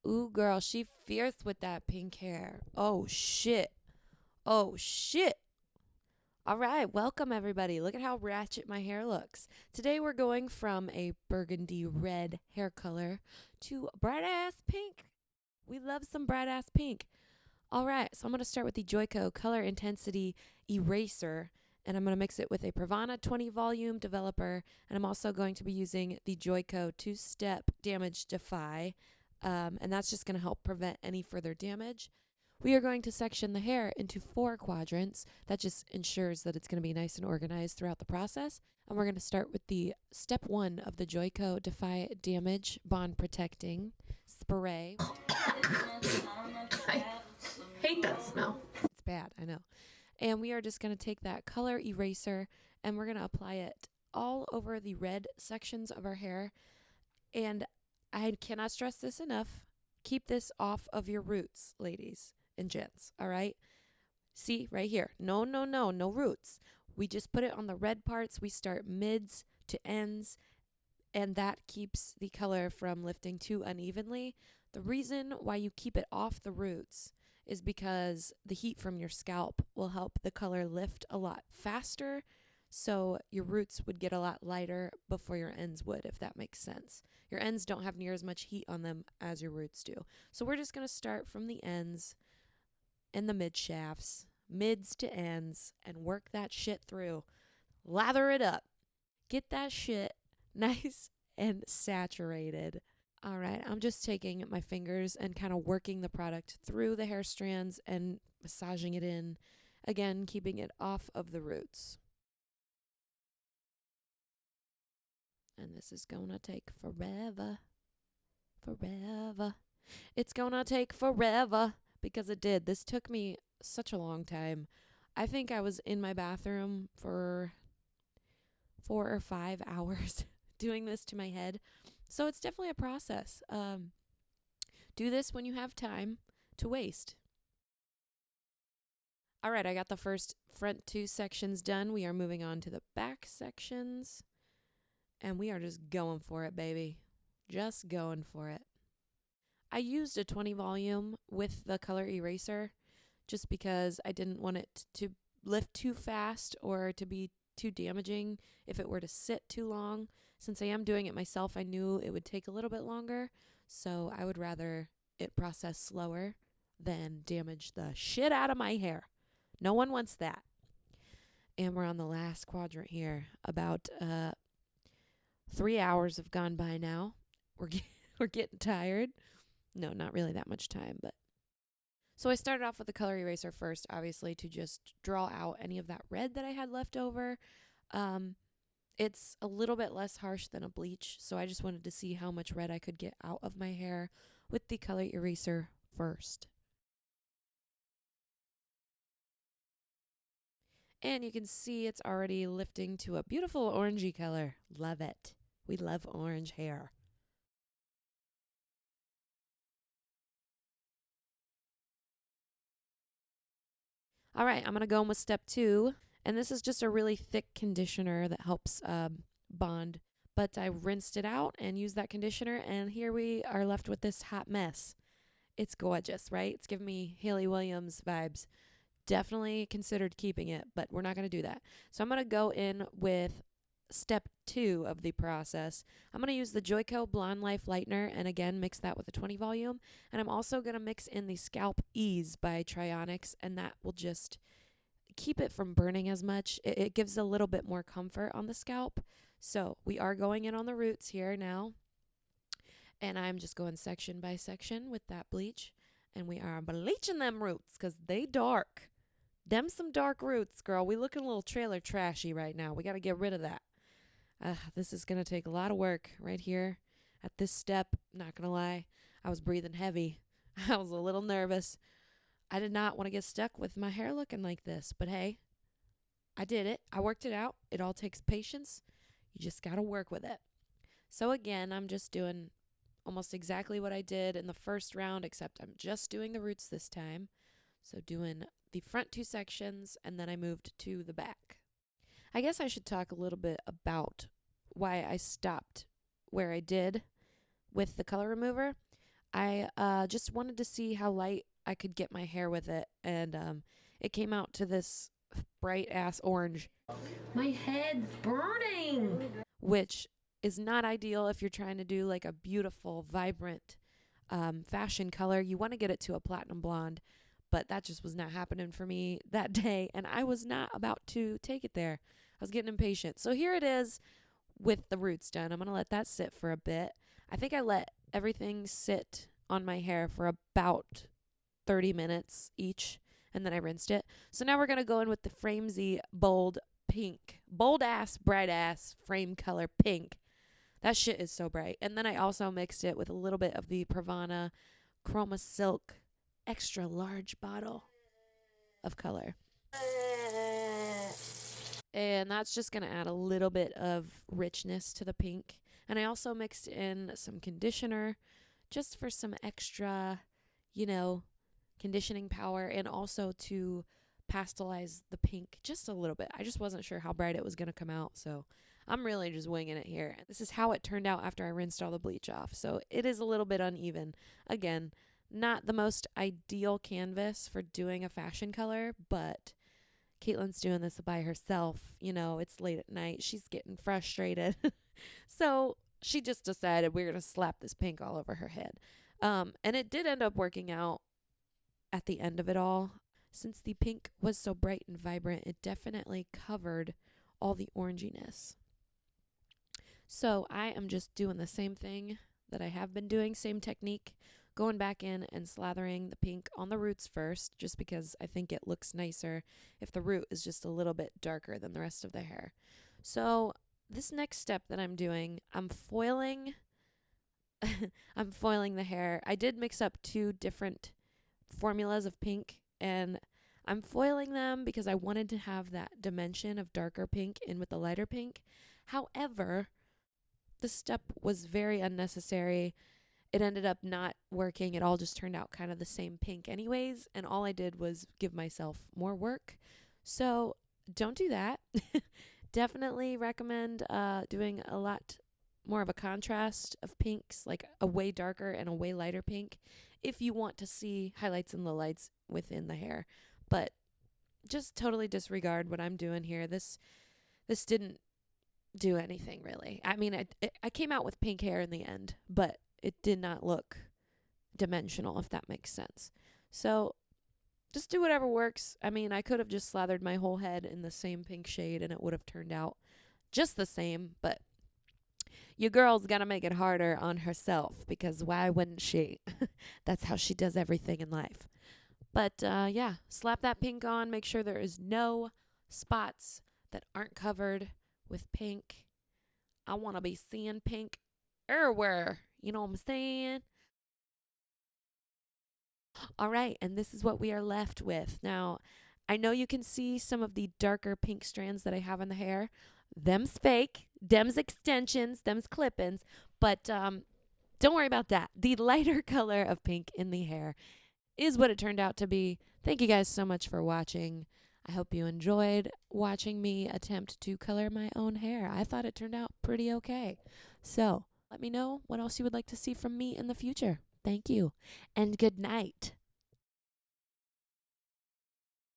Ooh, girl, she fierce with that pink hair. Oh, shit. Oh, shit. All right, welcome everybody. Look at how ratchet my hair looks. Today we're going from a burgundy red hair color to bright ass pink. We love some bright ass pink. All right, so I'm going to start with the Joico Color Intensity Eraser, and I'm going to mix it with a Pravana 20 volume developer, and I'm also going to be using the Joico two-step damage defy, and that's just going to help prevent any further damage. We are going to section the hair into 4 quadrants. That just ensures that it's going to be nice and organized throughout the process. And we're going to start with the step 1 of the Joico Defy Damage Bond Protecting Spray. I hate that smell. It's bad, I know. And we are just going to take that color eraser and we're going to apply it all over the red sections of our hair. And I cannot stress this enough. Keep this off of your roots, ladies and gents, all right? See, right here. No roots. We just put it on the red parts. We start mids to ends, and that keeps the color from lifting too unevenly. The reason why you keep it off the roots is because the heat from your scalp will help the color lift a lot faster, so your roots would get a lot lighter before your ends would, if that makes sense. Your ends don't have near as much heat on them as your roots do. So we're just going to start from the ends and the mid shafts, mids to ends, and work that shit through. Lather it up. Get that shit nice and saturated. All right, I'm just taking my fingers and kind of working the product through the hair strands and massaging it in. Again, keeping it off of the roots. And this is gonna take forever. Forever. It's gonna take forever because it did. This took me such a long time. I think I was in my bathroom for 4 or 5 hours doing this to my head. So it's definitely a process. Do this when you have time to waste. All right, I got the first front 2 sections done. We are moving on to the back sections. And we are just going for it, baby. Just going for it. I used a 20 volume with the color eraser just because I didn't want it to lift too fast or to be too damaging if it were to sit too long. Since I am doing it myself, I knew it would take a little bit longer, so I would rather it process slower than damage the shit out of my hair. No one wants that. And we're on the last quadrant here. About 3 hours have gone by now. We're getting tired. No, not really that much time, but so I started off with the color eraser first, obviously, to just draw out any of that red that I had left over. It's a little bit less harsh than a bleach, so I just wanted to see how much red I could get out of my hair with the color eraser first. And you can see it's already lifting to a beautiful orangey color. Love it. We love orange hair. All right, I'm going to go in with step 2. And this is just a really thick conditioner that helps bond. But I rinsed it out and used that conditioner. And here we are left with this hot mess. It's gorgeous, right? It's giving me Hayley Williams vibes. Definitely considered keeping it, but we're not going to do that. So I'm going to go in with step 2 of the process. I'm going to use the Joico Blonde Life Lightener and again mix that with a 20 volume. And I'm also going to mix in the Scalp Ease by Trionics, and that will just keep it from burning as much. It gives a little bit more comfort on the scalp. So we are going in on the roots here now. And I'm just going section by section with that bleach. And we are bleaching them roots because they dark. Them some dark roots, girl. We looking a little trailer trashy right now. We got to get rid of that. This is going to take a lot of work right here at this step. Not going to lie. I was breathing heavy. I was a little nervous. I did not want to get stuck with my hair looking like this. But hey, I did it. I worked it out. It all takes patience. You just got to work with it. So again, I'm just doing almost exactly what I did in the first round, except I'm just doing the roots this time. So doing the front 2 sections, and then I moved to the back. I guess I should talk a little bit about why I stopped where I did with the color remover. I just wanted to see how light I could get my hair with it, and it came out to this bright ass orange, My head's burning. which is not ideal if you're trying to do like a beautiful, vibrant fashion color. You want to get it to a platinum blonde, but that just was not happening for me that day, and I was not about to take it there. I was getting impatient. So here it is with the roots done. I'm going to let that sit for a bit. I think I let everything sit on my hair for about 30 minutes each, and then I rinsed it. So now we're going to go in with the Framesy bold pink. Bold ass, bright ass frame color pink. That shit is so bright. And then I also mixed it with a little bit of the Pravana Chroma Silk extra large bottle of color. And that's just going to add a little bit of richness to the pink. And I also mixed in some conditioner just for some extra, conditioning power, and also to pastelize the pink just a little bit. I just wasn't sure how bright it was going to come out, so I'm really just winging it here. This is how it turned out after I rinsed all the bleach off. So it is a little bit uneven. Again, not the most ideal canvas for doing a fashion color, but Caitlin's doing this by herself. It's late at night. She's getting frustrated. So she just decided we're going to slap this pink all over her head. And it did end up working out at the end of it all. Since the pink was so bright and vibrant, it definitely covered all the oranginess. So I am just doing the same thing that I have been doing, same technique, going back in and slathering the pink on the roots first, just because I think it looks nicer if the root is just a little bit darker than the rest of the hair. So this next step that I'm doing, I'm foiling the hair. I did mix up 2 different formulas of pink, and I'm foiling them because I wanted to have that dimension of darker pink in with the lighter pink. However, the step was very unnecessary. It ended up not working. It all just turned out kind of the same pink anyways, and all I did was give myself more work. So don't do that. Definitely recommend doing a lot more of a contrast of pinks, like a way darker and a way lighter pink, if you want to see highlights and lowlights within the hair. But just totally disregard what I'm doing here. This didn't do anything really. I mean, I came out with pink hair in the end, but it did not look dimensional, if that makes sense. So just do whatever works. I mean, I could have just slathered my whole head in the same pink shade and it would have turned out just the same, but your girl's got to make it harder on herself, because why wouldn't she? That's how she does everything in life. But yeah, slap that pink on. Make sure there is no spots that aren't covered with pink. I want to be seeing pink everywhere. You know what I'm saying? All right, and this is what we are left with. Now, I know you can see some of the darker pink strands that I have in the hair. Them's fake, them's extensions, them's clip-ins, but don't worry about that. The lighter color of pink in the hair is what it turned out to be. Thank you guys so much for watching. I hope you enjoyed watching me attempt to color my own hair. I thought it turned out pretty okay. So let me know what else you would like to see from me in the future. Thank you, and good night.